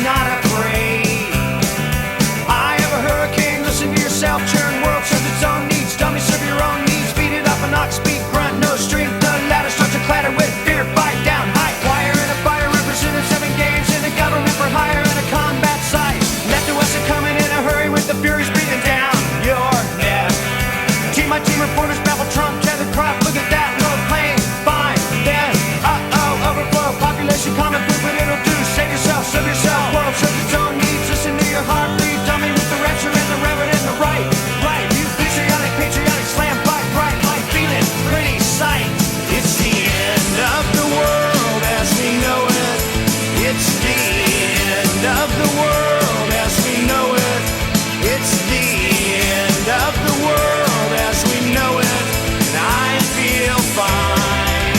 not afraid. I have a hurricane, listen to yourself, churn world serves its own needs. Dummy, serve your own needs, beat it up and not speak, grunt, no strength. The ladder starts to clatter with fear, fight down, high wire and a fire, represented 7 games in a government for hire and a combat site. Left to us are coming in a hurry with the furies breathing down your neck. Team by team reporters babble Trump, tethered crop, look at that, no plane, fine, then, overflow, population common food, but it'll do, save yourself, serve yourself, world serves its own needs, listen to your heart, bleed, dummy with the rapture and the reverend and the right, you patriotic, slam, fight, bright, light, feeling, pretty sight. It's the end of the world as we know it, it's the end of the world as we know it, it's the end of the world as we know it, and I feel fine.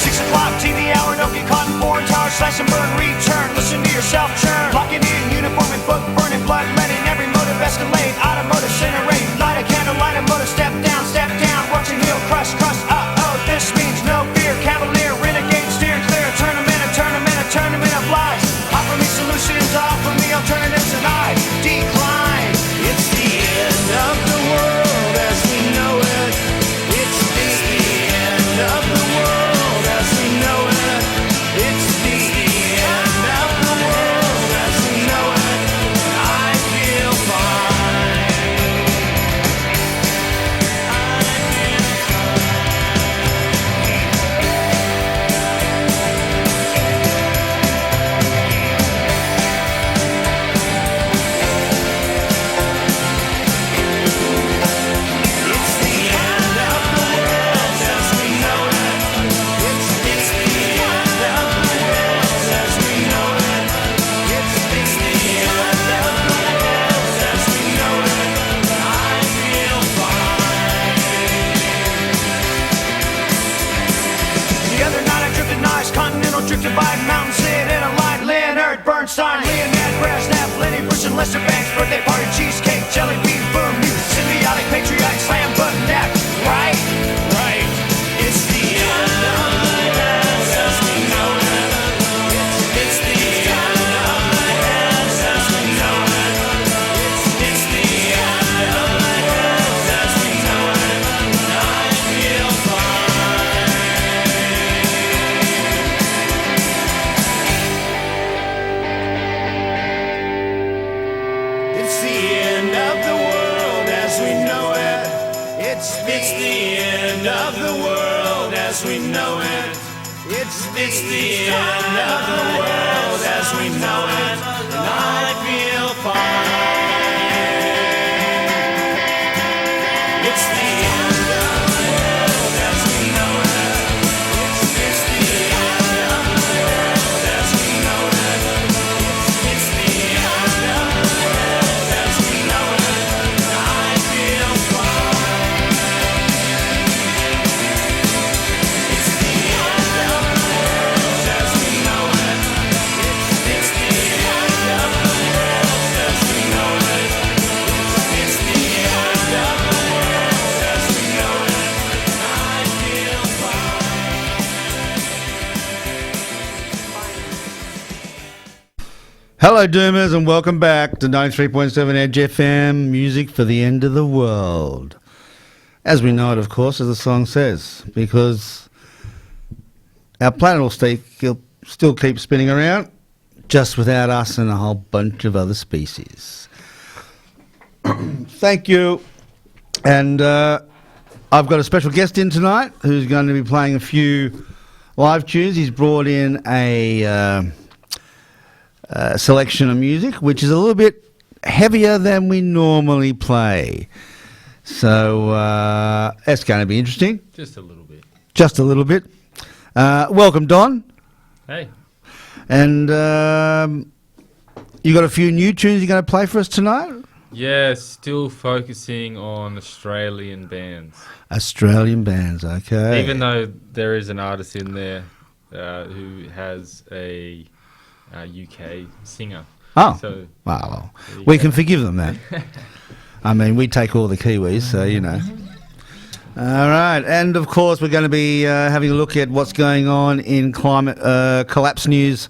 6 o'clock TV hour, don't get caught in foreign towers, slash and burn, return, listen to yourself churn, locking in, uniform and book, burning blood, letting every motive escalate, automotive incinerate, light a candle, light a motor, step down, watch your heel crush, this means no fear, cavalier, renegade, steer clear, tournament of lies, offer me solutions, offer me alternatives, and I decline. It's the end of the world as we know it, it's the end of the world as we know it, it's the end of the world as we know it, and I feel fine. It's the end of the world as we know it, it's the end of the world as we know it, it's the end of the world as we know it, and I feel fine. The other night I drifted nice, continental drifted by mountain, sit in a line, Leonard Bernstein, Leonard Brezhnev, Lenny Bruce and Lester Banks, birthday party, cheesecake, jelly bean, boom, you symbiotic, patriotic, slam, button, neck, right, it's the end of the world as we know it, it's the end of the world as we know it, it's the end of the world as we know it, and I feel fine. It's the end of the world as we know it. It's the end of the world as we know it. It's the end of the world as we know it. And I feel fine. It's the end of the world as we know it. It's the end of the world as we know it. It's the end of the world as we know it. And I feel fine. It's the end of the world as we know it. It's the end of the world as we know it. It's the end of the world as we know it. And I feel fine. Hello, Doomers, and welcome back to 93.7 Edge FM, music for the end of the world. As we know it, of course, as the song says, because our planet will still keep spinning around, just without us and a whole bunch of other species. Thank you. And I've got a special guest in tonight who's going to be playing a few live tunes. He's brought in a selection of music, which is a little bit heavier than we normally play. So it's going to be interesting. Just a little bit. Just a little bit. Welcome, Don. Hey. And you got a few new tunes you're going to play for us tonight? Yeah, still focusing on Australian bands. Australian bands, okay. Even though there is an artist in there who has a UK singer. Oh, so, well, we can forgive them that. I mean, we take all the Kiwis, so, you know. All right, and of course we're going to be having a look at what's going on in climate collapse news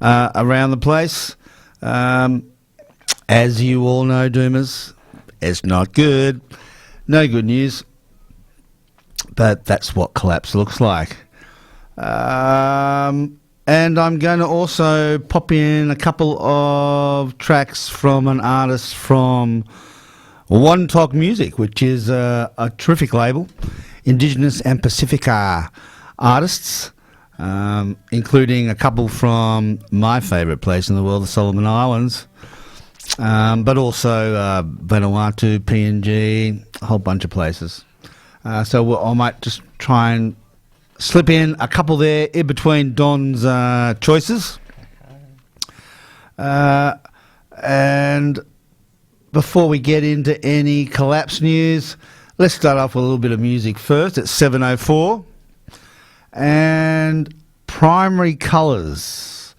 around the place. As you all know, Doomers, it's not good. No good news. But that's what collapse looks like. And I'm going to also pop in a couple of tracks from an artist from One Talk Music, which is a terrific label, Indigenous and Pacifica artists, including a couple from my favourite place in the world, the Solomon Islands, but also Vanuatu, PNG, a whole bunch of places. So I might just try and slip in a couple there in between Don's choices. And before we get into any collapse news, let's start off with a little bit of music first. It's 7:04. And Primary Colours.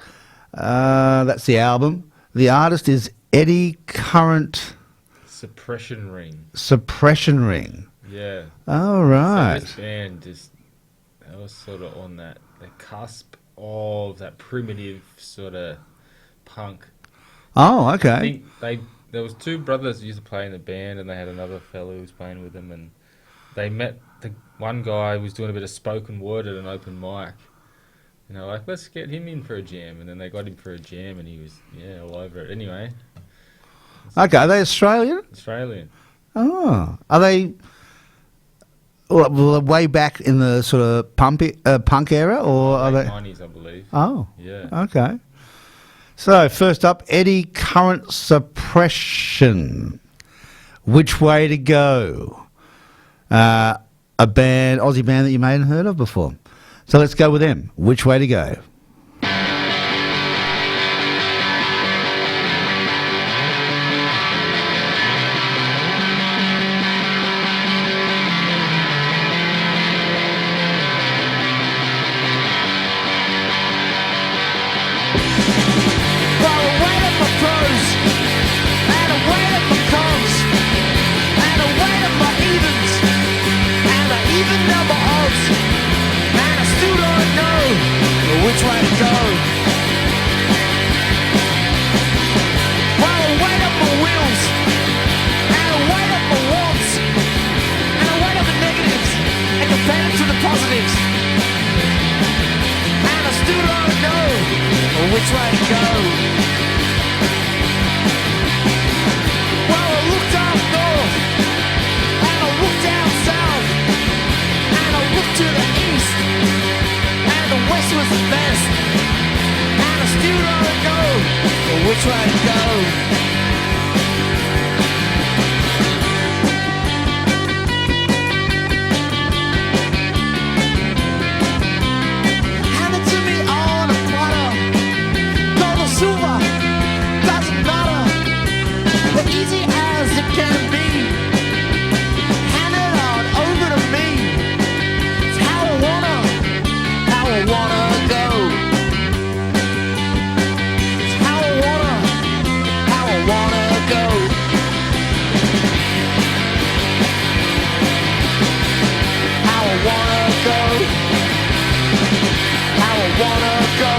That's the album. The artist is Eddie Current. Suppression Ring. Suppression Ring. Yeah. All right. So this band just, they were sort of on the cusp of that primitive sort of punk. Oh, I okay. think there was two brothers who used to play in the band, and they had another fellow who was playing with them, and they met. The one guy was doing a bit of spoken word at an open mic. You know, like, let's get him in for a jam, and then they got him for a jam, and he was all over it. Anyway. Okay, are they Australian? Australian. Oh, are they way back in the sort of punk era, or are Late they? 90s, I believe. Oh, Yeah. okay. So first up, Eddie Current Suppression. Which Way to Go? A Aussie band that you may have heard of before. So let's go with them. Which Way to Go? Which way to go? Well, I weighed up my wills, and I weighed up my wants, and I weighed up the negatives, and compared them to the positives. And I still don't know which way to go. Well, I looked up north, and I looked down south, and I looked to the east. The west was the best, and I still don't know which way to go. Hand it to me on a platter, gold or silver, doesn't matter, but easy as it can be. Hand it on over to me, it's how I wanna go. It's how I wanna go. How I wanna go. How I wanna go.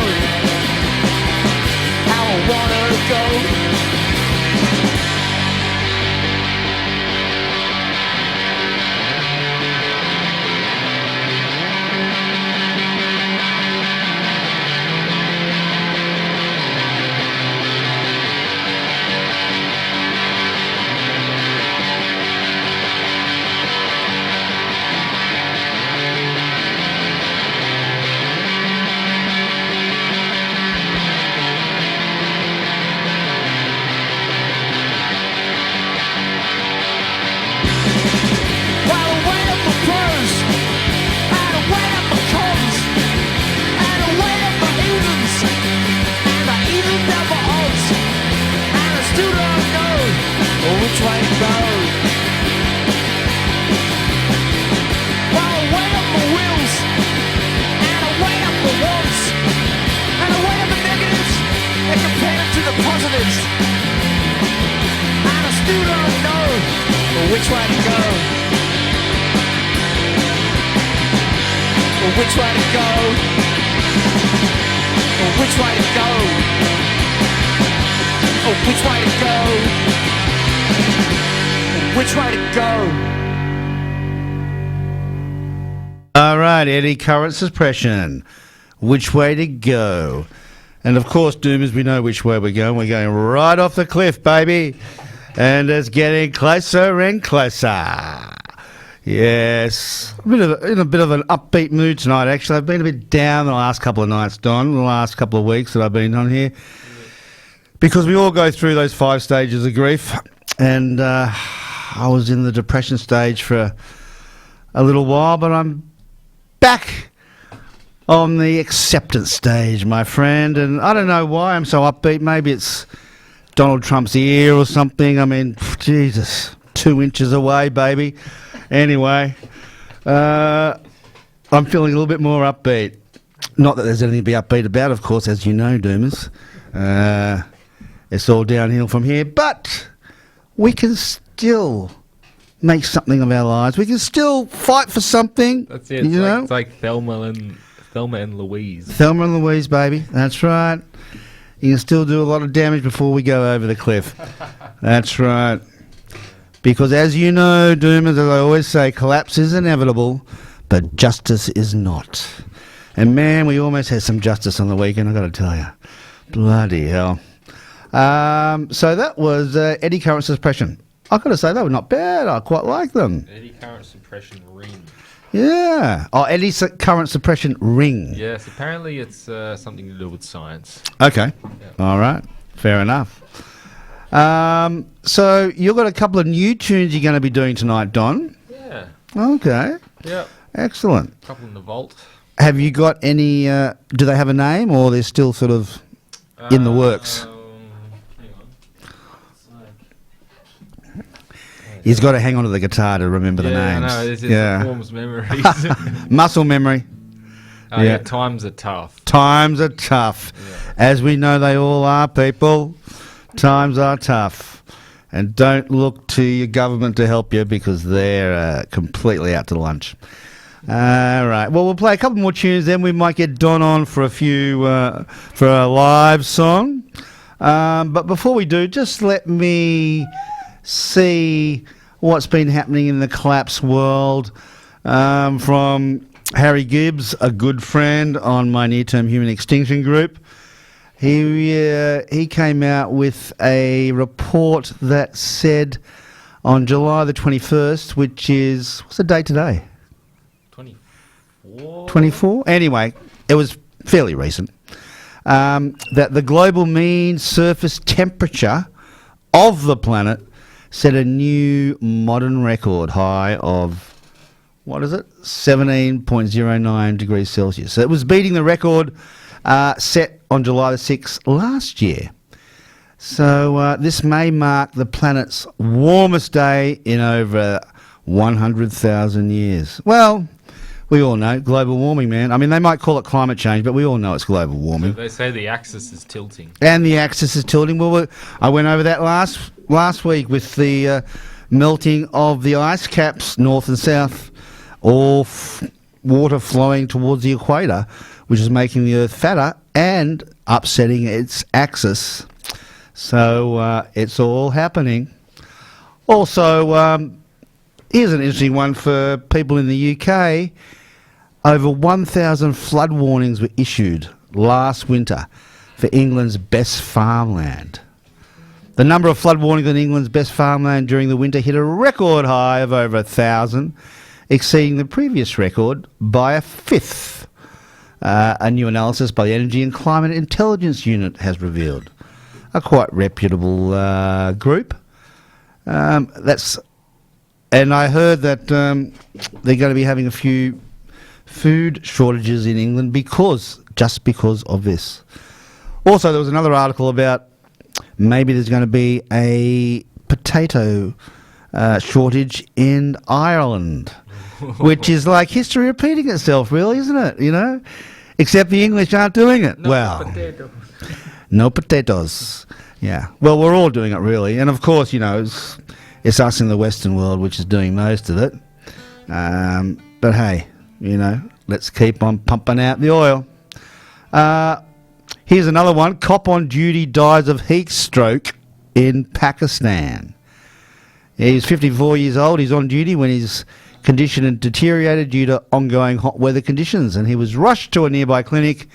How I wanna go. Which way to go? Well, I weighed up my wills, and I weighed up my wants, and I weighed up the negatives, and compared them to the positives. And I still don't know which way to go. Which way to go? Which way to go? Which way to go? Which way to go? All right, Eddie Current Suppression. Which way to go? And of course, Doomers, we know which way we're going. We're going right off the cliff, baby. And it's getting closer and closer. Yes. In a bit of an upbeat mood tonight, actually. I've been a bit down the last couple of nights, Don, the last couple of weeks that I've been on here. Because we all go through those 5 stages of grief. And I was in the depression stage for a little while, but I'm back on the acceptance stage, my friend. And I don't know why I'm so upbeat. Maybe it's Donald Trump's ear or something. I mean, Jesus, 2 inches away, baby. Anyway, I'm feeling a little bit more upbeat. Not that there's anything to be upbeat about, of course, as you know, Doomers. It's all downhill from here. But we can still make something of our lives. We can still fight for something. That's it. It's like Thelma and Louise. Thelma and Louise, baby. That's right. You can still do a lot of damage before we go over the cliff. That's right. Because as you know, Doomers, as I always say, collapse is inevitable, but justice is not. And man, we almost had some justice on the weekend, I've got to tell you. Bloody hell. So that was Eddie Current Suppression. I've got to say, they were not bad. I quite like them. Eddie Current Suppression Ring. Yeah. Oh, Eddie Current Suppression Ring. Yes, apparently it's something to do with science. Okay. Yeah. All right. Fair enough. So you've got a couple of new tunes you're going to be doing tonight, Don. Yeah. Okay. Yep. Excellent. A couple in the vault. Have you got any, do they have a name or they're still sort of in the works? Hang on. He's got to hang on to the guitar to remember the names. I know. It forms memories. Muscle memory. Yeah, times are tough. Times are tough. Yeah. As we know they all are, people. Times are tough. And don't look to your government to help you because they're completely out to lunch. All right. Well, we'll play a couple more tunes, then we might get Don on for a few, for a live song. But before we do, just let me see what's been happening in the collapse world from Harry Gibbs, a good friend on my near-term human extinction group. He came out with a report that said on July the 21st, which is, what's the date today? 24? 24? Anyway, it was fairly recent. That the global mean surface temperature of the planet set a new modern record high of, what is it? 17.09 degrees Celsius. So it was beating the record set on July the 6th last year. So this may mark the planet's warmest day in over 100,000 years. Well, we all know global warming, man. I mean, they might call it climate change, but we all know it's global warming. So they say the axis is tilting. And the axis is tilting. Well, I went over that last week with the melting of the ice caps north and south, all water flowing towards the equator, which is making the Earth fatter and upsetting its axis. So it's all happening. Also, here's an interesting one for people in the UK. Over 1,000 flood warnings were issued last winter for England's best farmland. The number of flood warnings on England's best farmland during the winter hit a record high of over 1,000, exceeding the previous record by a fifth. A new analysis by the Energy and Climate Intelligence Unit has revealed. A quite reputable group. And I heard that they're going to be having a few food shortages in England just because of this. Also, there was another article about maybe there's going to be a potato shortage in Ireland, which is like history repeating itself, really, isn't it? You know, except the English aren't doing it. No potatoes. Yeah. Well, we're all doing it, really. And, of course, you know, it's us in the Western world which is doing most of it. But, hey, you know, Let's keep on pumping out the oil. Here's another one. Cop on duty dies of heat stroke in Pakistan. He's 54 years old. He's on duty when his condition had deteriorated due to ongoing hot weather conditions, and he was rushed to a nearby clinic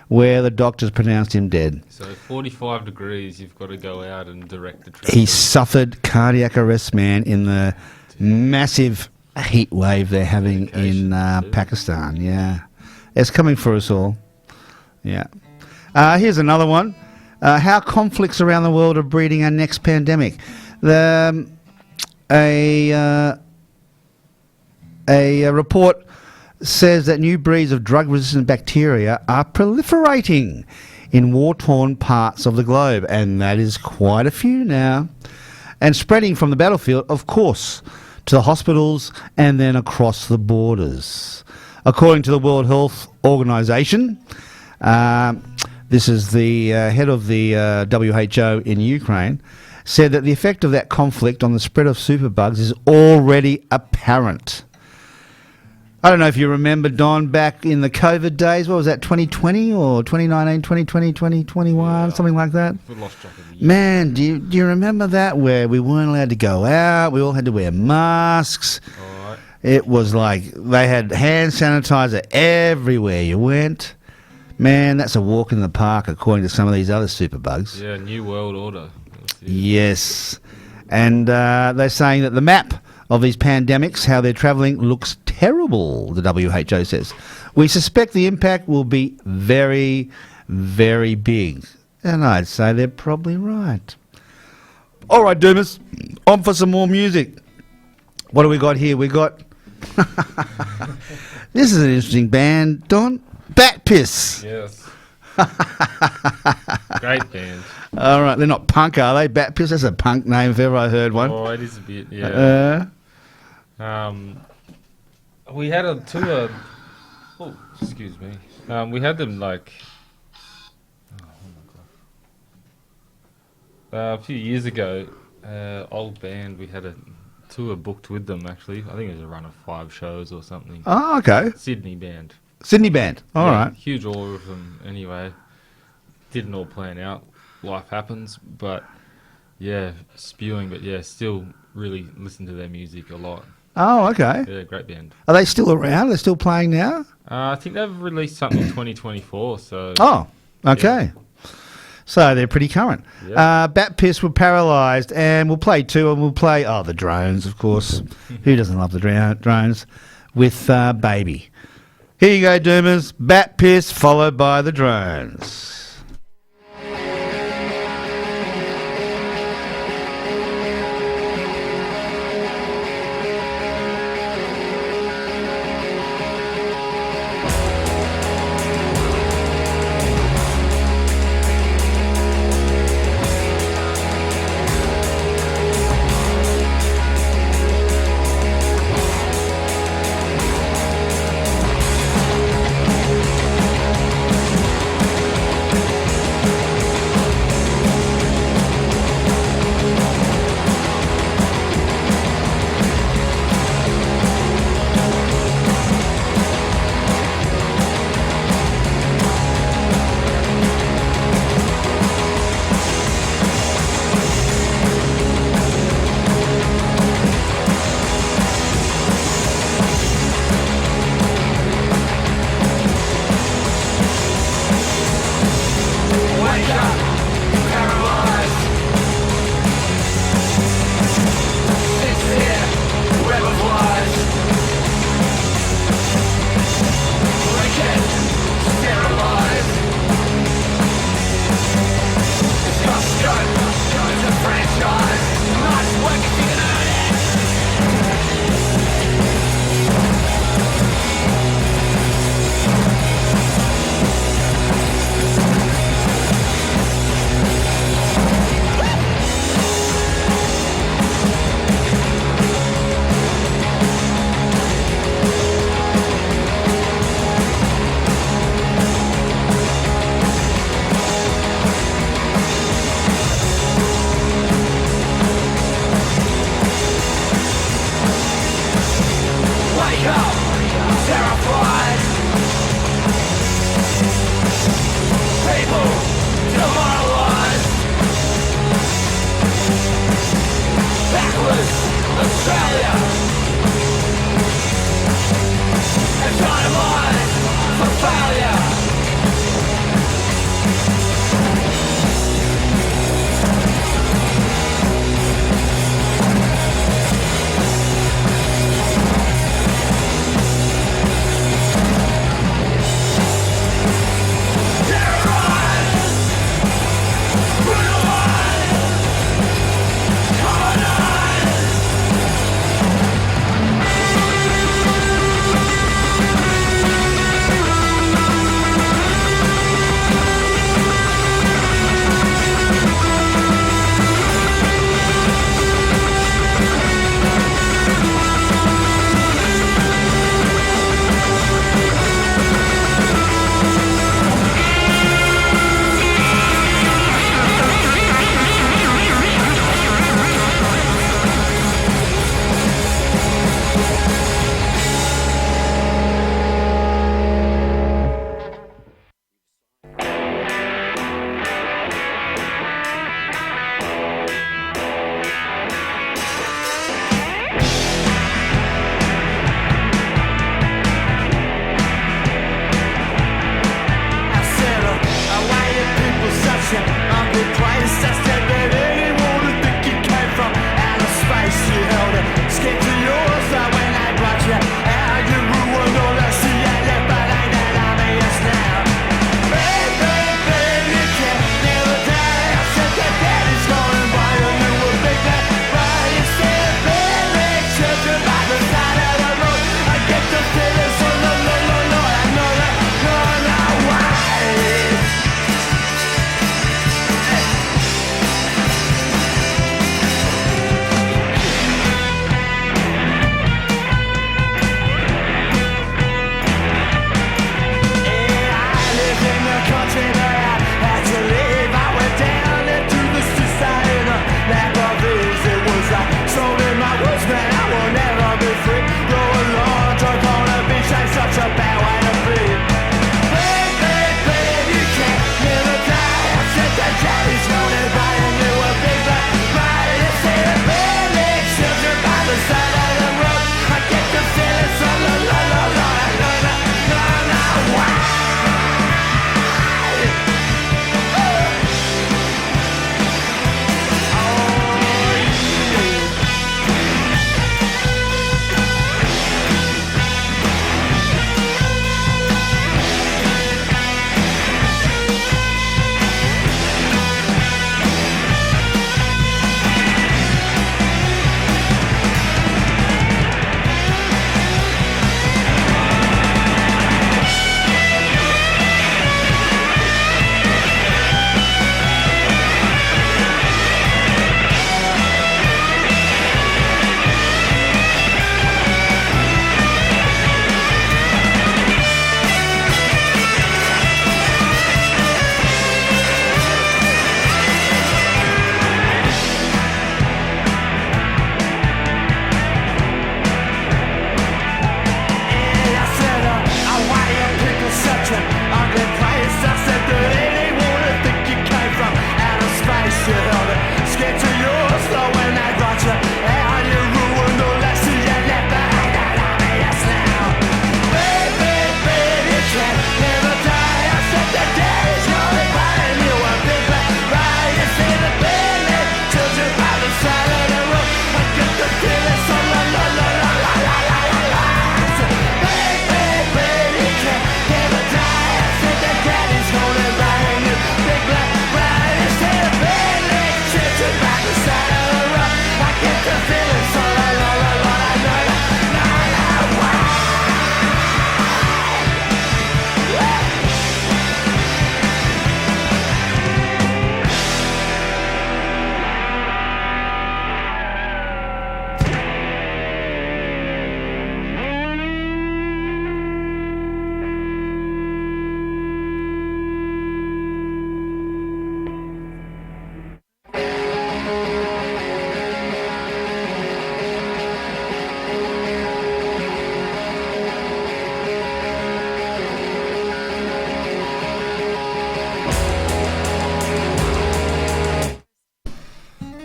where the doctors pronounced him dead. So 45 degrees, you've got to go out and direct the traffic. He suffered cardiac arrest, man, in the massive heat wave they're having in Pakistan. Yeah, it's coming for us all. Yeah. Here's another one. How conflicts around the world are breeding our next pandemic. A report says that new breeds of drug-resistant bacteria are proliferating in war-torn parts of the globe, and that is quite a few now, and spreading from the battlefield, of course, to the hospitals and then across the borders. According to the World Health Organization, this is the head of the WHO in Ukraine, said that the effect of that conflict on the spread of superbugs is already apparent. I don't know if you remember, Don, back in the COVID days, what was that, 2020 or 2019, 2020, 2021, something like that? We lost track of the year. Man, do you remember that, where we weren't allowed to go out, we all had to wear masks? All right. It was like they had hand sanitizer everywhere you went. Man, that's a walk in the park, according to some of these other superbugs. Yeah, New World Order. Yes. And they're saying that the map of these pandemics, how they're travelling, looks terrible, the WHO says. We suspect the impact will be very, very big. And I'd say they're probably right. All right, Doomers, on for some more music. What do we got here? We got... This is an interesting band, Don. Bat Piss. Yes. Great band. All right, they're not punk, are they? Bat Piss, that's a punk name if ever I heard one. Oh, it is a bit, yeah. We had a tour. Oh, excuse me. We had them like. Oh my god. A few years ago, old band. We had a tour booked with them. Actually, I think it was a run of 5 shows or something. Oh, okay. Sydney band. Sydney band. All right. Huge awe of them. Anyway, didn't all plan out. Life happens, but yeah, spewing. But yeah, still really listen to their music a lot. Oh, okay. Yeah, great band. Are they still around? They're still playing now? I think they've released something in 2024. So. Oh, okay. Yeah. So they're pretty current. Yeah. Bat Piss were paralysed, and we'll play two, and we'll play, the Drones, of course. Who doesn't love the Drones? With Baby. Here you go, Doomers. Bat Piss followed by the Drones.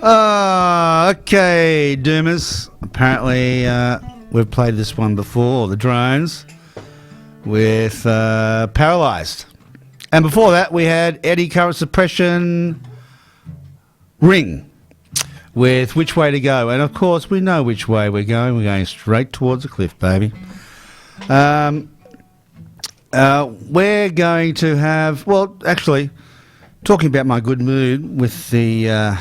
Okay, Doomers. Apparently, we've played this one before, the Drones, with Paralysed. And before that, we had Eddie Current Suppression Ring with Which Way to Go. And of course, we know which way we're going. We're going straight towards the cliff, baby. We're going to have, well, actually, talking about my good mood with the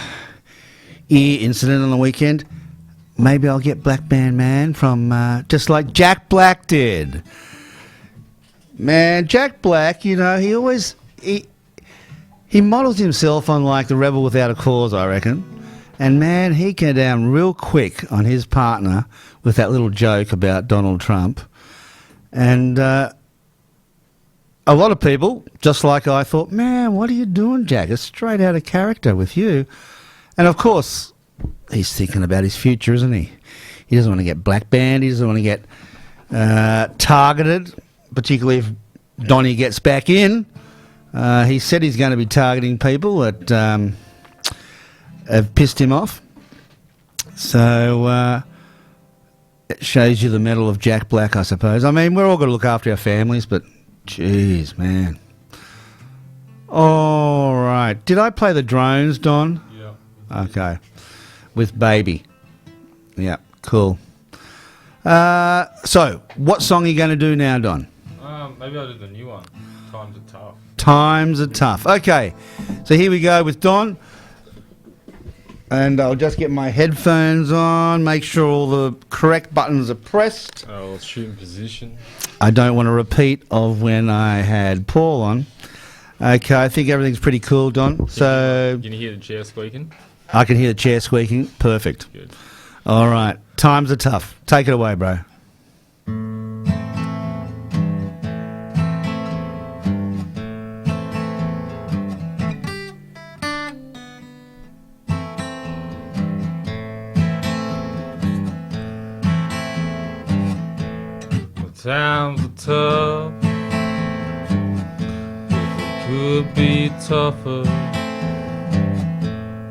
ear incident on the weekend, maybe I'll get Black Band Man from just like Jack Black did. Man, Jack Black, you know, he always he models himself on like the rebel without a cause, I reckon. And man, he came down real quick on his partner with that little joke about Donald Trump. And a lot of people, just like I, thought, man, what are you doing, Jack? It's straight out of character with you. And of course, he's thinking about his future, isn't he? He doesn't want to get black banned. He doesn't want to get targeted, particularly if Donnie gets back in. He said he's going to be targeting people that have pissed him off. So it shows you the mettle of Jack Black, I suppose. I mean, we're all got to look after our families, but jeez, man. All right. Did I play the Drones, Don? Yeah. Okay. With Baby. Yeah, cool. So, what song are you going to do now, Don? Maybe I'll do the new one. Times are tough. Times are tough. Okay. So here we go with Don. And I'll just get my headphones on, make sure all the correct buttons are pressed. I'll shoot in position. I don't want to repeat of when I had Paul on. Okay, I think everything's pretty cool, Don. So Can you hear the chair squeaking? I can hear the chair squeaking. Perfect. Good. All right. Times are tough. Take it away, bro. Times are tough, if it could be tougher.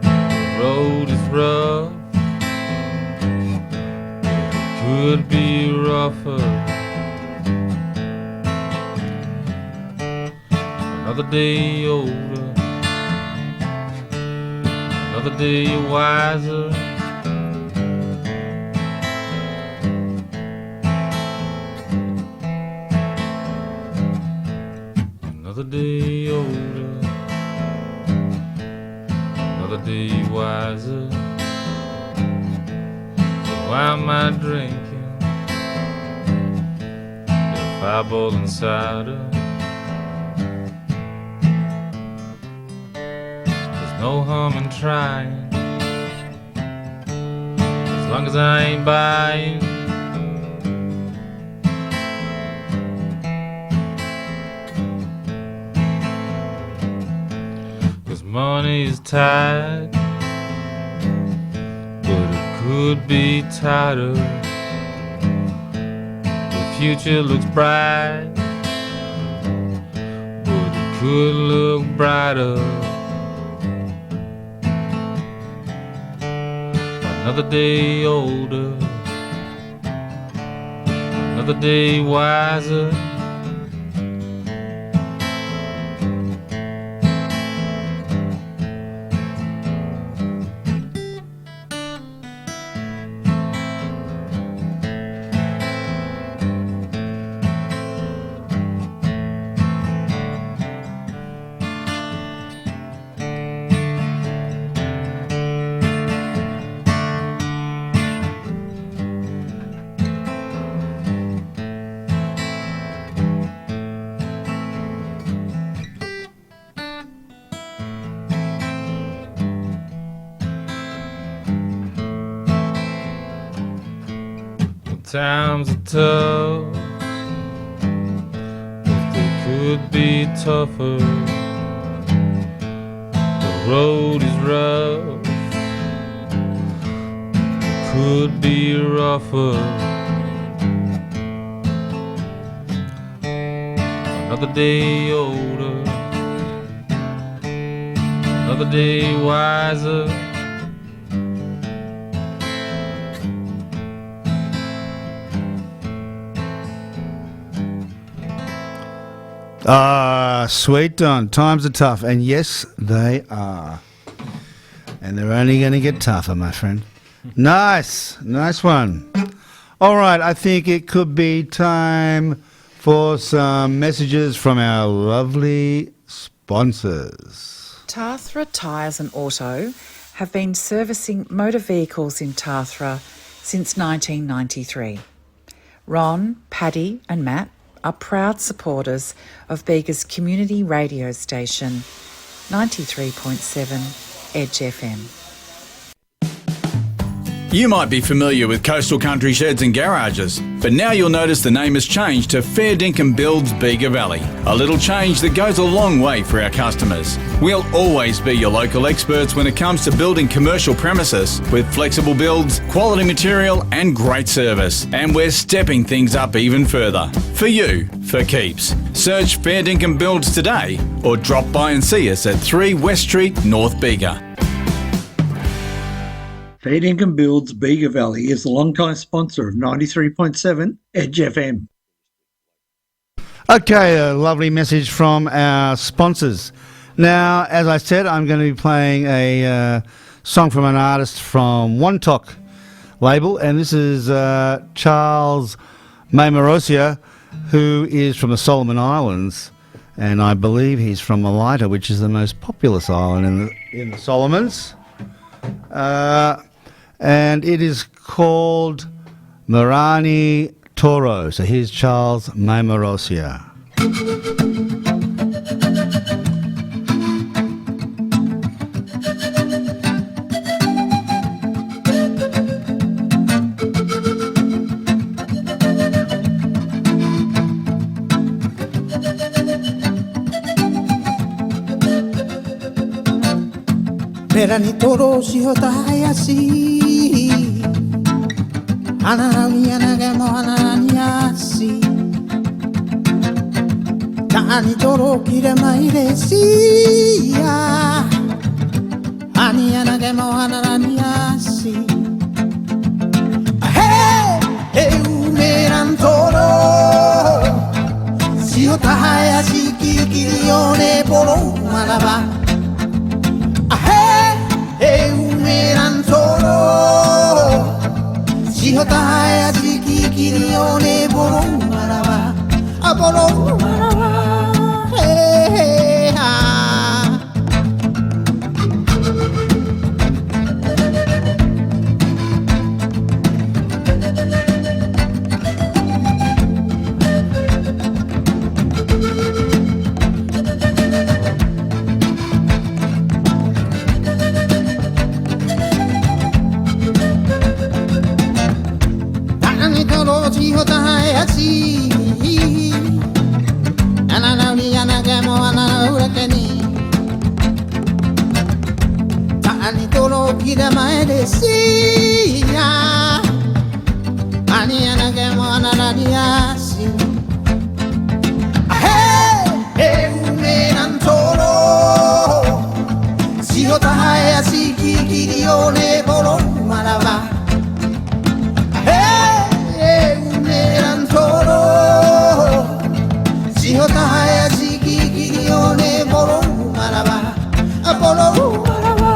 The road is rough, if it could be rougher. Another day older, another day wiser. Another day older, another day wiser. So why am I drinking that fireball inside her? There's no harm in trying, as long as I ain't buying. Money's tight, but it could be tighter. The future looks bright, but it could look brighter. Another day older, another day wiser. Times are tough, but they could be tougher. The road is rough, could be rougher. Another day older, another day wiser. Ah, sweet Don. Times are tough. And yes, they are. And they're only going to get tougher, my friend. Nice. Nice one. All right, I think it could be time for some messages from our lovely sponsors. Tathra Tyres and Auto have been servicing motor vehicles in Tathra since 1993. Ron, Paddy and Matt are proud supporters of Bega's community radio station, 93.7 Edge FM. You might be familiar with Coastal Country Sheds and Garages, but now you'll notice the name has changed to Fair Dinkum Builds Bega Valley. A little change that goes a long way for our customers. We'll always be your local experts when it comes to building commercial premises with flexible builds, quality material and great service. And we're stepping things up even further. For you, for keeps. Search Fair Dinkum Builds today or drop by and see us at 3 West Street, North Bega. Fair Dinkum Builds Bega Valley is the long-time sponsor of 93.7 Edge FM. Okay, a lovely message from our sponsors. Now, as I said, I'm going to be playing a song from an artist from Wontok label, and this is Charles Mamarosia, who is from the Solomon Islands, and I believe he's from Malaita, which is the most populous island in the Solomons. And it is called Marani Toro. So here's Charles Mamarosia. Merani toro si hota hayasi Anarani anagamo anarani asi Tani toro kire maire siya Ani anagamo anarani asi Hey, hey umeran toro Si hota hayasi kikiri one poro malaba Umeran toro Si hota haya si kikiri one boro maraba A boro maraba Hey, hey, ha Kira mai desia Ani anake mona radiasi Hey, hey, umeran toro Si hota haya si kikiri one boro maraba Hey, hey, umeran toro Si hota haya si kikiri one boro maraba Boro maraba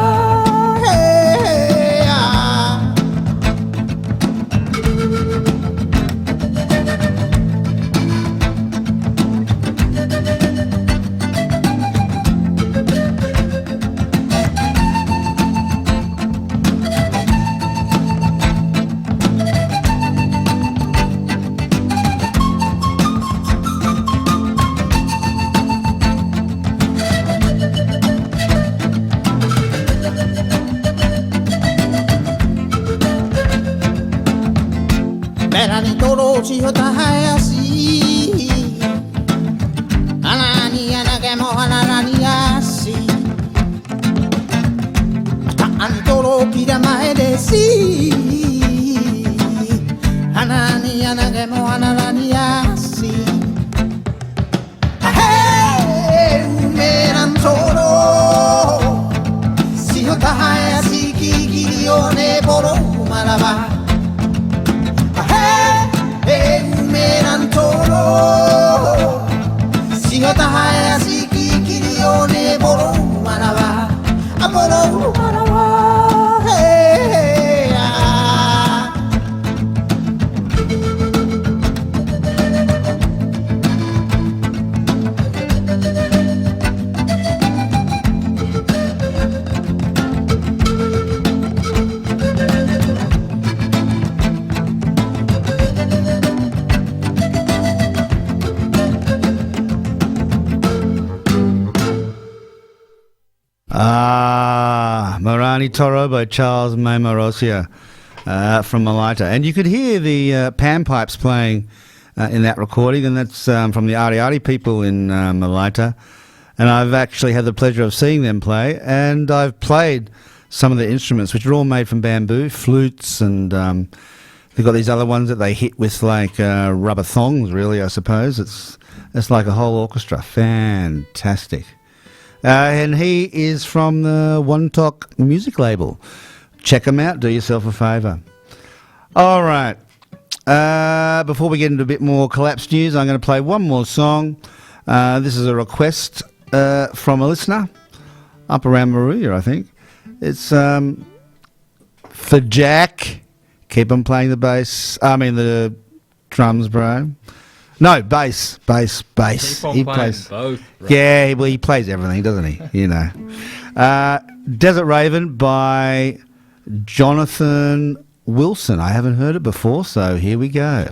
Si hota hayasi Anani anagemo anani asi Antoro kira maedesi Anani anagemo anani asi Hey, umeran toro Si hota hayasi kikiri one boro maraba Umeran toro Si hota Marani Toro by Charles Maimorosia from Malaita. And you could hear the panpipes playing in that recording, and that's from the Ariari people in Malaita. And I've actually had the pleasure of seeing them play, and I've played some of the instruments, which are all made from bamboo, flutes, and they've got these other ones that they hit with like rubber thongs, really, I suppose. It's like a whole orchestra. Fantastic. And he is from the Wontok music label. Check him out. Do yourself a favour. All right. Before we get into a bit more Collapse news, I'm going to play one more song. This is a request from a listener up around Maruya, I think. It's for Jack. Keep on playing the bass. I mean the drums, bro. No, bass. Keep on He playing plays both. Right? Yeah, well, he plays everything, doesn't he? You know. Desert Raven by Jonathan Wilson. I haven't heard it before, so here we go.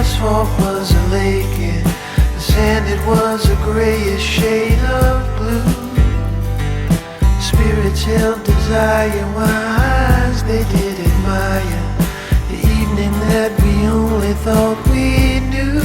asphalt was a lake and the sand it was a grayish shade of blue. Spirits held desire while eyes they did admire the evening that we only thought we knew.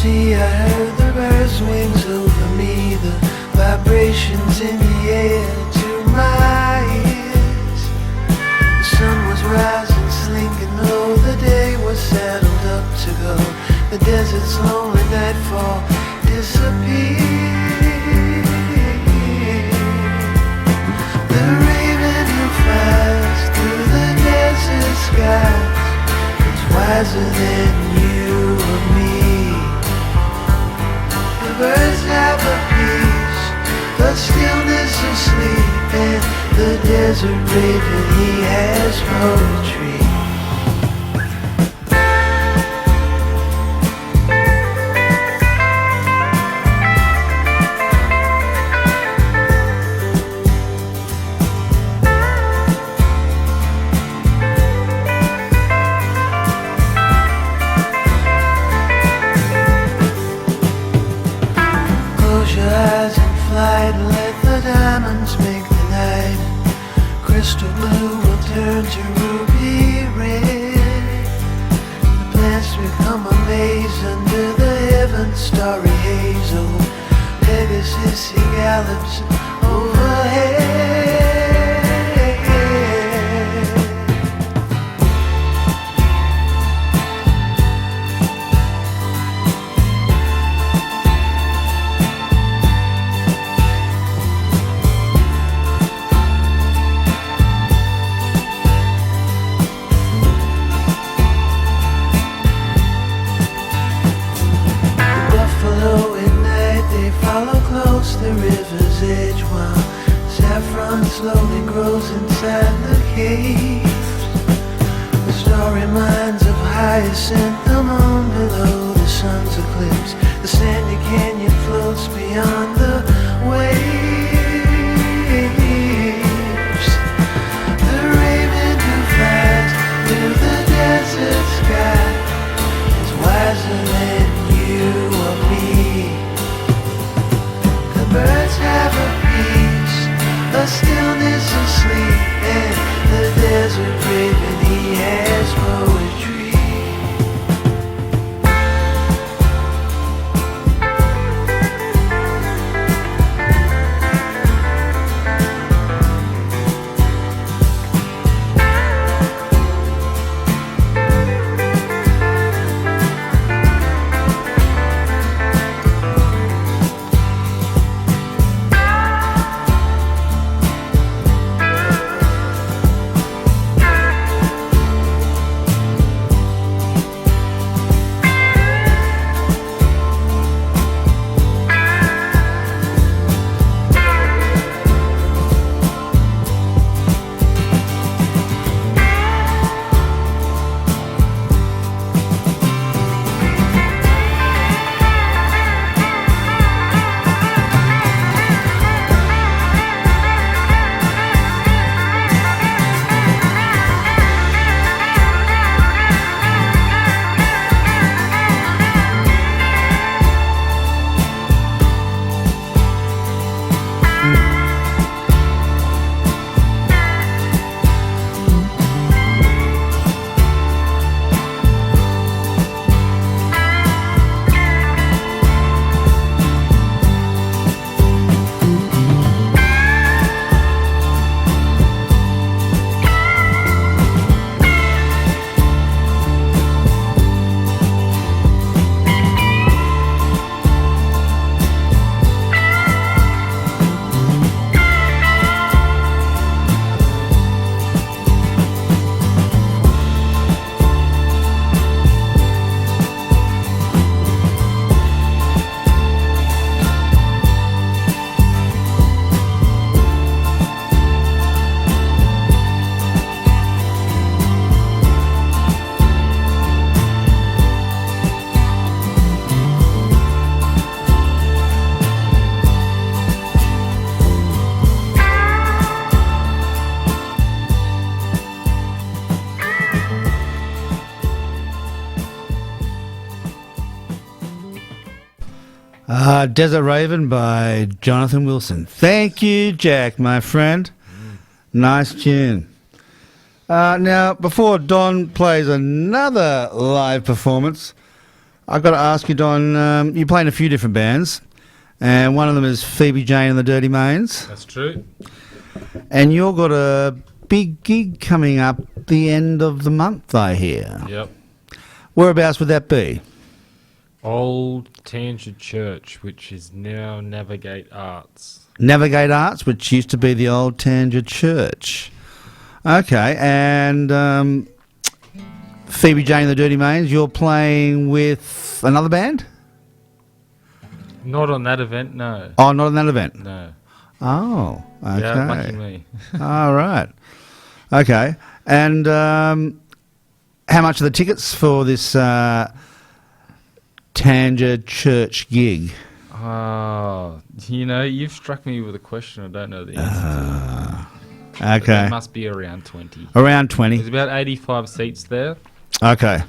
I heard the birds' wings over me, the vibrations in the air to my ears. The sun was rising, slinking low, the day was saddled up to go. The desert's lonely nightfall disappeared. The raven who flies through the desert skies is wiser than you or me. The birds have a peace, the stillness of sleep, and the desert raven, he has poetry. blue will turn to ruby red. The plants become a maze under the heavens, starry hazel. Pegasus, he gallops overhead. The river's edge while saffron slowly grows inside the caves. The starry minds of hyacinth, the moon below the sun's eclipse. The sandy canyon floats beyond the waves. The raven who flies through the desert sky is wiser than you or me. Birds have a peace, a stillness and sleep, and the desert raven, he has poetry. Desert Raven by Jonathan Wilson. Thank you, Jack, my friend. Nice tune. Now, before Don plays another live performance, I've got to ask you, Don, you play in a few different bands, and one of them is Phoebe Jane and the Dirty Mains. That's true. And you've got a big gig coming up the end of the month, I hear. Yep. Whereabouts would that be? Old Tanger Church, which is now Navigate Arts. Navigate Arts, which used to be the old Tanger Church. Okay, and Phoebe Jane and the Dirty Mains, you're playing with another band? Not on that event, no. Oh, not on that event? No. Oh, okay. Yeah, lucky me. All right. Okay, and how much are the tickets for this Tanger Church gig? Oh, you know, you've struck me with a question I don't know the answer to. Okay. It must be around 20. Around 20. There's about 85 seats there. Okay.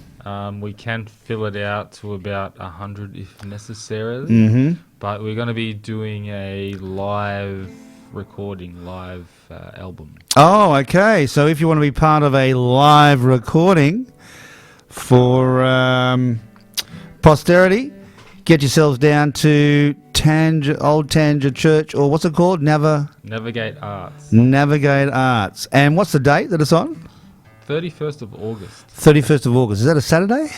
We can fill it out to about 100 if necessary. Mm-hmm. But we're going to be doing a live recording, live album. Oh, okay. So if you want to be part of a live recording for posterity, get yourselves down to Old Tanger Church, or what's it called? Navigate Arts. Navigate Arts. And what's the date that it's on? 31st of August. 31st of August. Is that a Saturday?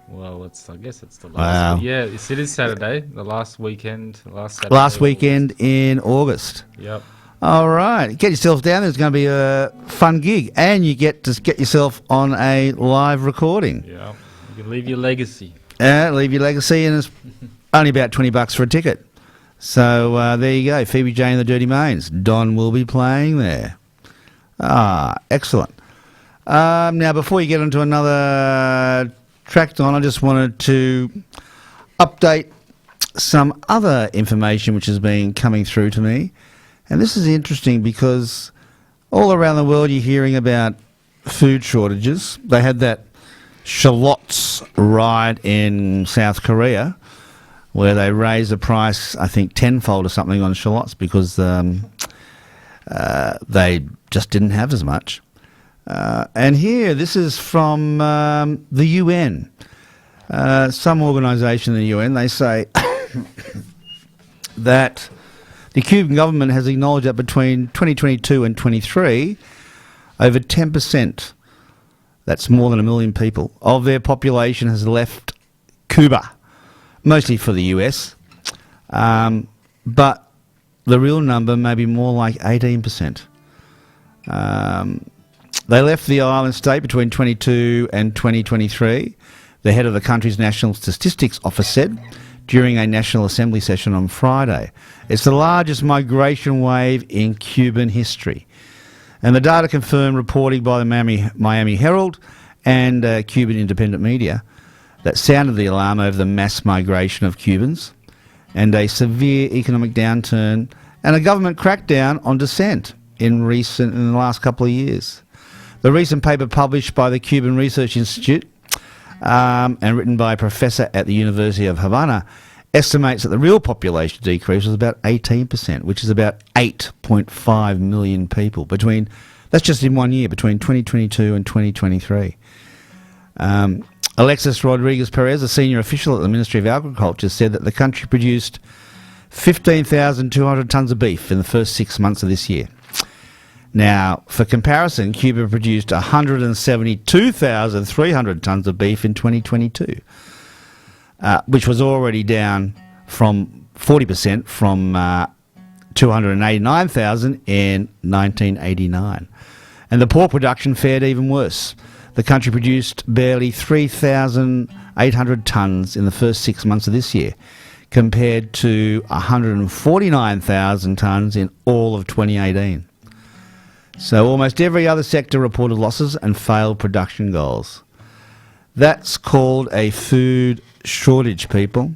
Well, I guess it's the last. Wow. Yeah, it is Saturday. The last weekend. Last Weekend in August. Yep. All right. Get yourselves down. There's going to be a fun gig. And you get to get yourself on a live recording. Yeah. You can leave your legacy. Leave your legacy, and it's only about $20 for a ticket. So there you go. Phoebe Jane and the Dirty Mains. Don will be playing there. Excellent. Now, before you get into another track, Don, I just wanted to update some other information which has been coming through to me. And this is interesting because all around the world you're hearing about food shortages. They had that shallots riot in South Korea where they raised the price, I think, tenfold or something on shallots because they just didn't have as much. And here, this is from the UN. Some organisation in the UN, they say that the Cuban government has acknowledged that between 2022 and 23, over 10%, that's more than 1 million people, of their population has left Cuba, mostly for the US. But the real number may be more like 18%. They left the island state between 22 and 2023, the head of the country's National Statistics Office said during a National Assembly session on Friday. It's the largest migration wave in Cuban history. And the data confirmed reporting by the Miami Herald and Cuban independent media that sounded the alarm over the mass migration of Cubans and a severe economic downturn and a government crackdown on dissent in the last couple of years. The recent paper published by the Cuban Research Institute and written by a professor at the University of Havana estimates that the real population decrease was about 18%, which is about 8.5 million people that's just in 1 year, between 2022 and 2023. Alexis Rodriguez Perez, a senior official at the Ministry of Agriculture, said that the country produced 15,200 tonnes of beef in the first 6 months of this year. Now, for comparison, Cuba produced 172,300 tonnes of beef in 2022, which was already down from 40% from 289,000 in 1989. And the pork production fared even worse. The country produced barely 3,800 tonnes in the first 6 months of this year, compared to 149,000 tonnes in all of 2018. So almost every other sector reported losses and failed production goals. That's called a food shortage, people,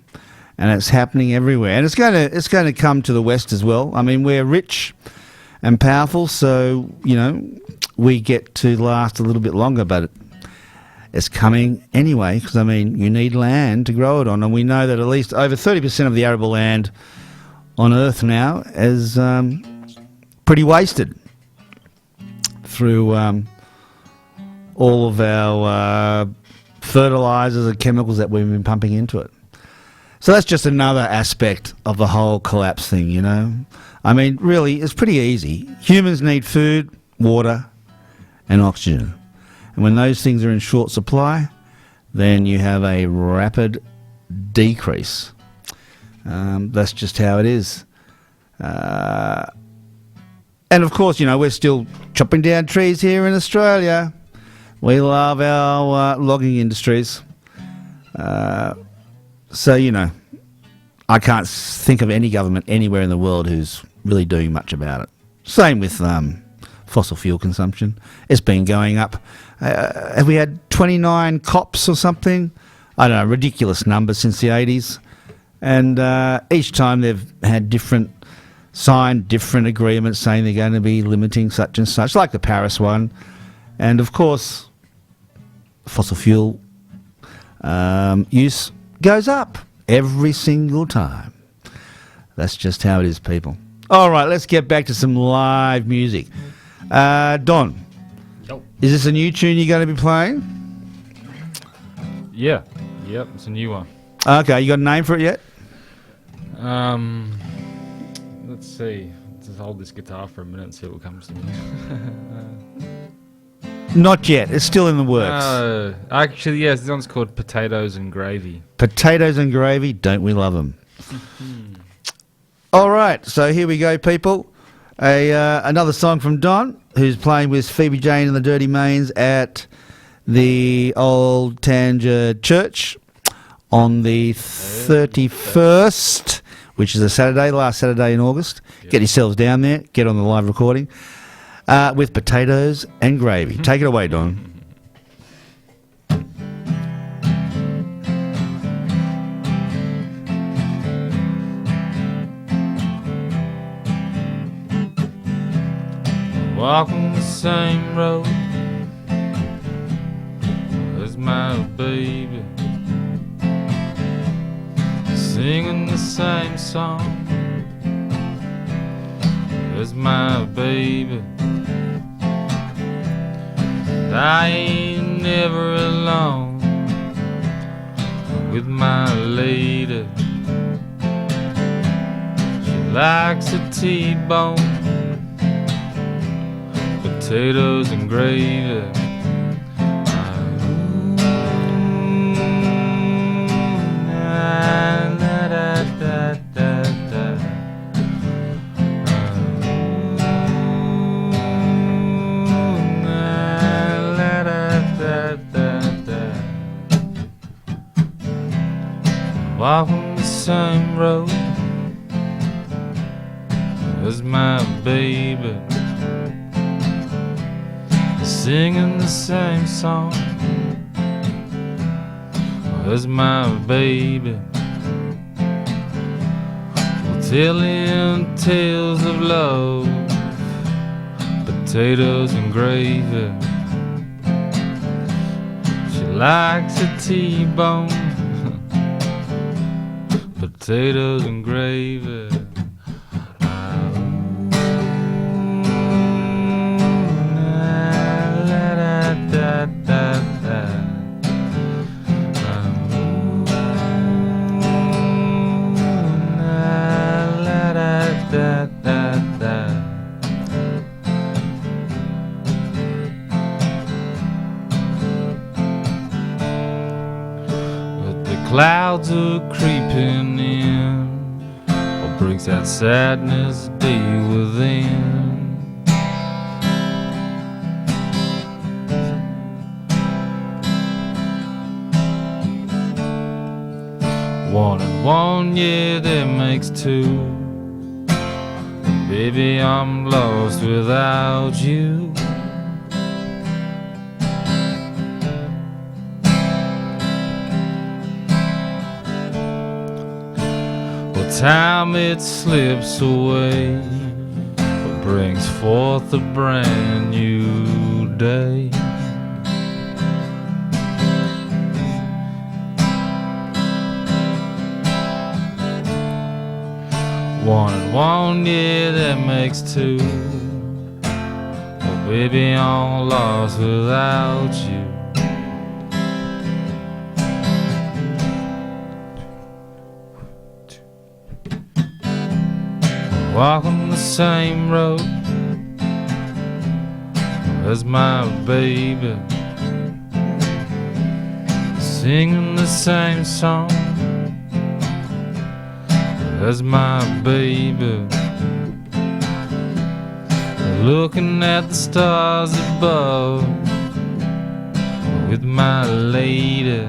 and it's happening everywhere. And it's going to come to the West as well. I mean, we're rich and powerful, so we get to last a little bit longer, but it's coming anyway. Because you need land to grow it on, and we know that at least over 30% of the arable land on Earth now is pretty wasted through all of our fertilisers and chemicals that we've been pumping into it. So that's just another aspect of the whole collapse thing, really, it's pretty easy. Humans need food, water, and oxygen. And when those things are in short supply, then you have a rapid decrease. That's just how it is. And of course, we're still chopping down trees here in Australia. We love our logging industries. So, I can't think of any government anywhere in the world who's really doing much about it. Same with fossil fuel consumption. It's been going up. Have we had 29 COPs or something? I don't know, ridiculous numbers since the 80s. And each time they've had signed different agreements saying they're going to be limiting such and such, like the Paris one. And of course, fossil fuel use goes up every single time. That's just how it is, people. All right, let's get back to some live music. Don, Nope. is this a new tune you're going to be playing? Yeah. Yep, it's a new one. Okay, you got a name for it yet? Let's see. Just hold this guitar for a minute and see what comes to me. Not yet. It's still in the works. Actually, yes, this one's called Potatoes and Gravy. Potatoes and gravy, don't we love them? All right, so here we go, people. Another song from Don, who's playing with Phoebe Jane and the Dirty Mains at the Old Tanger Church on the 31st, which is a Saturday, last Saturday in August. Get yourselves down there, get on the live recording with Potatoes and Gravy. Take it away, Don. Walking the same road as my baby, singing the same song as my baby. I ain't never alone with my lady. She likes a T-bone, potatoes and gravy. Walking the same road as my baby, singing the same song as my baby. Telling tales of love, potatoes and gravy. She likes a T-bone, potatoes and gravy. Clouds are creeping in, what brings that sadness deep within? One and one, yeah, that makes two. Baby, I'm lost without you. Time it slips away, but brings forth a brand new day. One and one, yeah, that makes two. But baby, I'm lost without you. Walking the same road as my baby, singing the same song as my baby, looking at the stars above with my lady,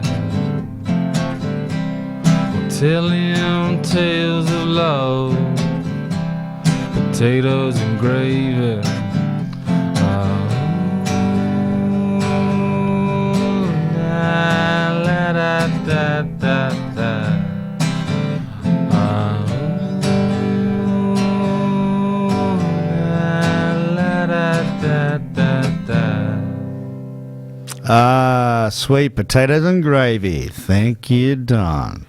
telling tales of love, potatoes and gravy. Sweet potatoes and gravy. Thank you, Don.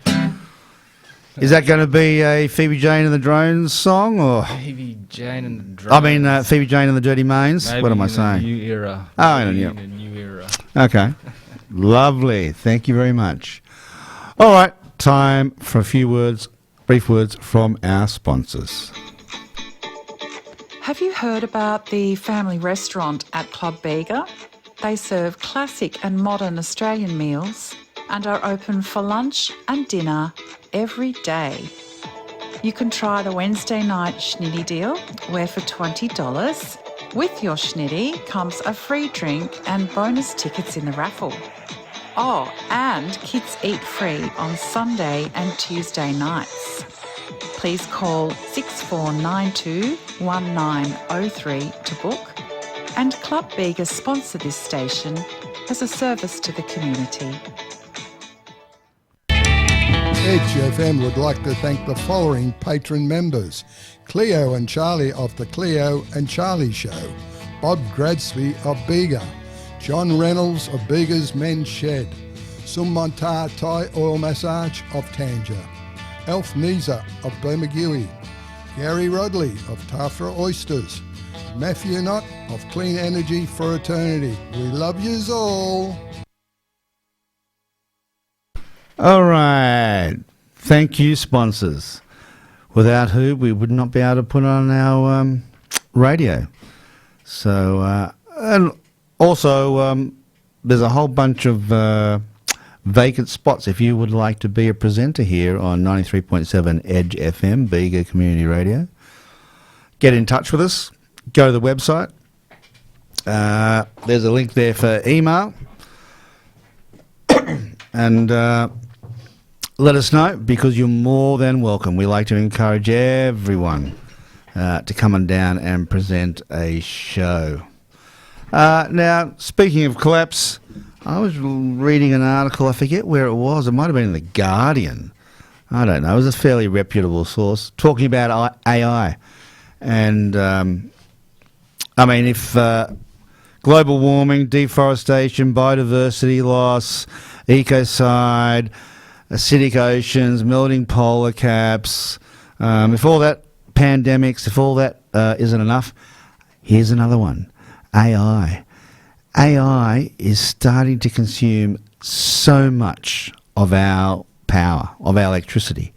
Is that going to be a Phoebe Jane and the Drones song, or Phoebe Jane and the Drones. I mean Phoebe Jane and the Dirty Mains? Maybe What am I in saying? A new era. Oh, in a Maybe new- in a new era. Okay. Lovely. Thank you very much. All right. Time for a few words, brief words from our sponsors. Have you heard about the family restaurant at Club Bega? They serve classic and modern Australian meals and are open for lunch and dinner every day. You can try the Wednesday night schnitty deal, where for $20, with your schnitty comes a free drink and bonus tickets in the raffle. Oh, and kids eat free on Sunday and Tuesday nights. Please call 6492 1903 to book. And Club Bega sponsor this station as a service to the community. Edge FM would like to thank the following patron members: Cleo and Charlie of the Cleo and Charlie Show, Bob Gradsby of Bega, John Reynolds of Bega's Men's Shed, Summontar Thai Oil Massage of Tanger, Alf Neza of Bermagui, Gary Rodley of Tafra Oysters, Matthew Knott of Clean Energy for Eternity. We love yous all. All right. Thank you, sponsors. Without who we would not be able to put on our radio. So, and also, there's a whole bunch of vacant spots if you would like to be a presenter here on 93.7 Edge FM, Bega Community Radio. Get in touch with us. Go to the website. There's a link there for email. And let us know, because you're more than welcome. We like to encourage everyone to come on down and present a show. Now, speaking of collapse, I was reading an article, I forget where it was. It might have been in The Guardian. I don't know. It was a fairly reputable source talking about AI. And, I mean, if global warming, deforestation, biodiversity loss, ecocide, acidic oceans, melting polar caps, if all that, pandemics, if all that isn't enough, here's another one. AI. AI is starting to consume so much of our power, of our electricity.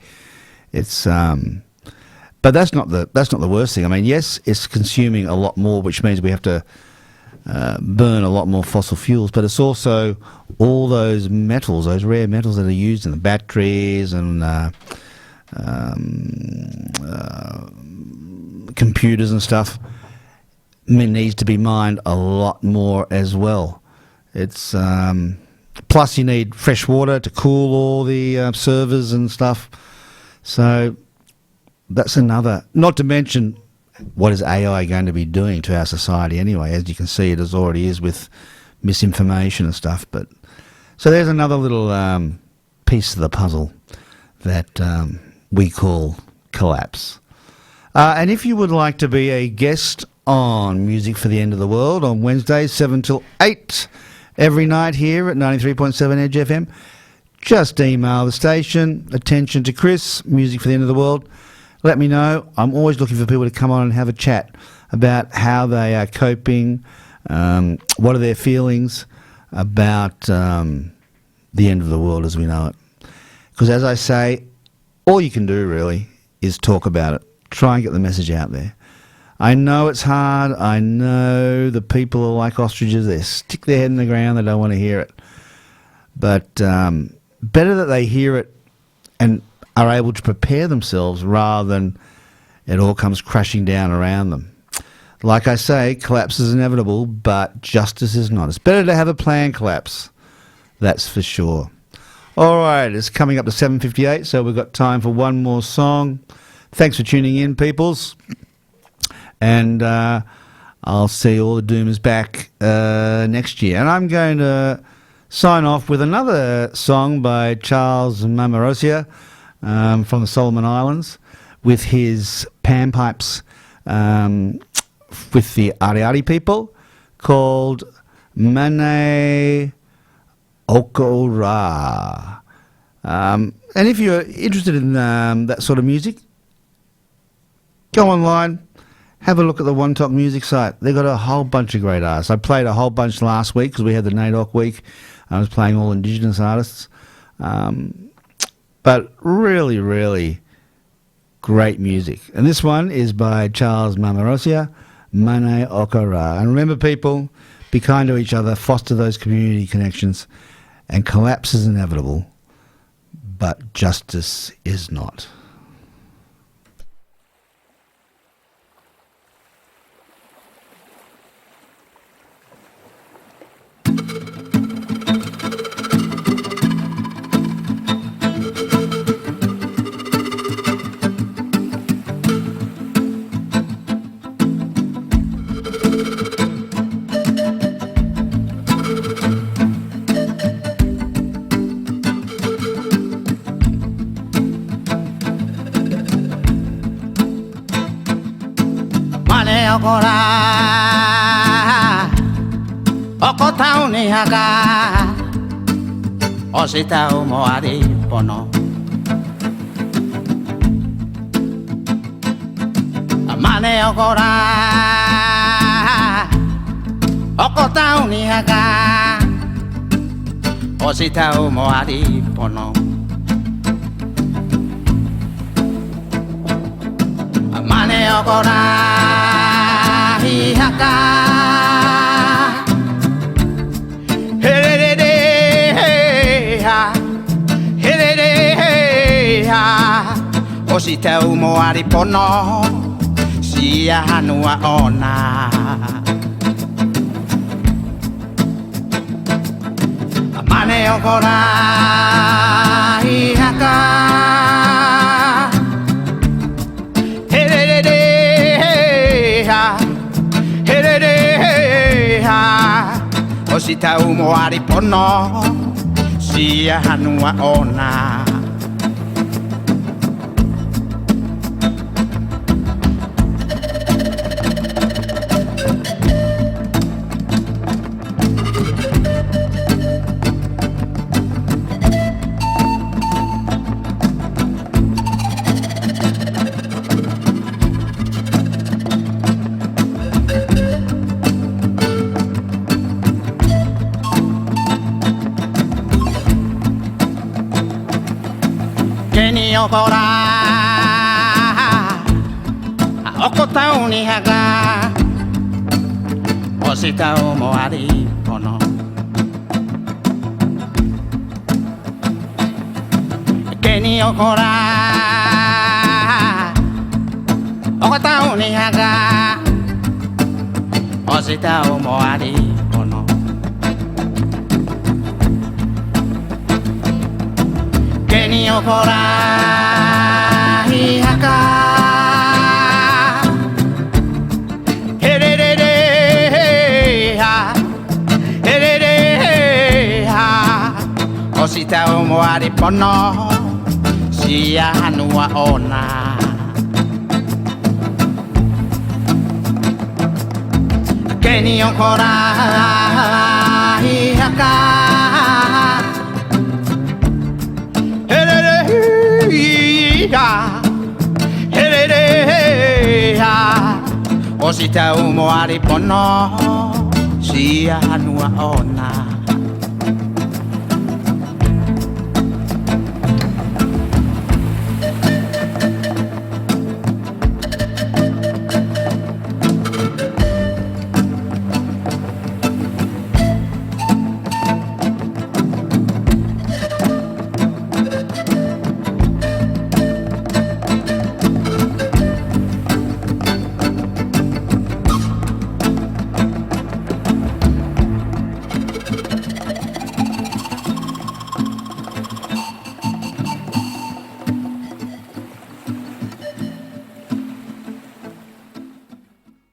It's but that's not the worst thing. I mean, yes, it's consuming a lot more, which means we have to burn a lot more fossil fuels, but it's also all those metals, those rare metals that are used in the batteries and computers and stuff. Needs to be mined a lot more as well. It's plus you need fresh water to cool all the servers and stuff. So that's another. Not to mention, what is AI going to be doing to our society anyway? As you can see, it as already is with misinformation and stuff. But so there's another little piece of the puzzle that we call collapse. And if you would like to be a guest on Music for the End of the World on Wednesdays 7 till 8 every night here at 93.7 Edge FM, just email the station, attention to Chris, Music for the End of the World. Let me know. I'm always looking for people to come on and have a chat about how they are coping, what are their feelings about the end of the world as we know it. Because as I say, all you can do really is talk about it. Try and get the message out there. I know it's hard. I know the people are like ostriches. They stick their head in the ground. They don't want to hear it. But better that they hear it and are able to prepare themselves rather than it all comes crashing down around them. Like I say, collapse is inevitable, but justice is not. It's better to have a planned collapse. That's for sure. All right, it's coming up to 7:58, so we've got time for one more song. Thanks for tuning in, peoples. And I'll see all the Doomers back next year. And I'm going to sign off with another song by Charles Mamarosia from the Solomon Islands with his panpipes with the Ariari people called Mane Okora. And if you're interested in that sort of music, go online, have a look at the One Talk Music site. They've got a whole bunch of great artists. I played a whole bunch last week because we had the NAIDOC week. I was playing all Indigenous artists. But really, really great music. And this one is by Charles Mamarosia, Mane Okara. And remember, people, be kind to each other, foster those community connections, and collapse is inevitable, but justice is not. Okora Okotau ni haka Ositau moari pono Mane okora Okotau ni haka Ositau moari pono Mane okora haka herere ha herere ha ositau moari pono sia hanua ona mane okora haka herere ha ositau moari pono sia hanua ona okora okotau ni haka ositau moari pono keni okora okotau ni haka ositau moari pono keni okora haka herere ha herere ha ositau moari pono sia hanua ona keni okora haka herere ha herere ha ositau moari pono sia hanua ona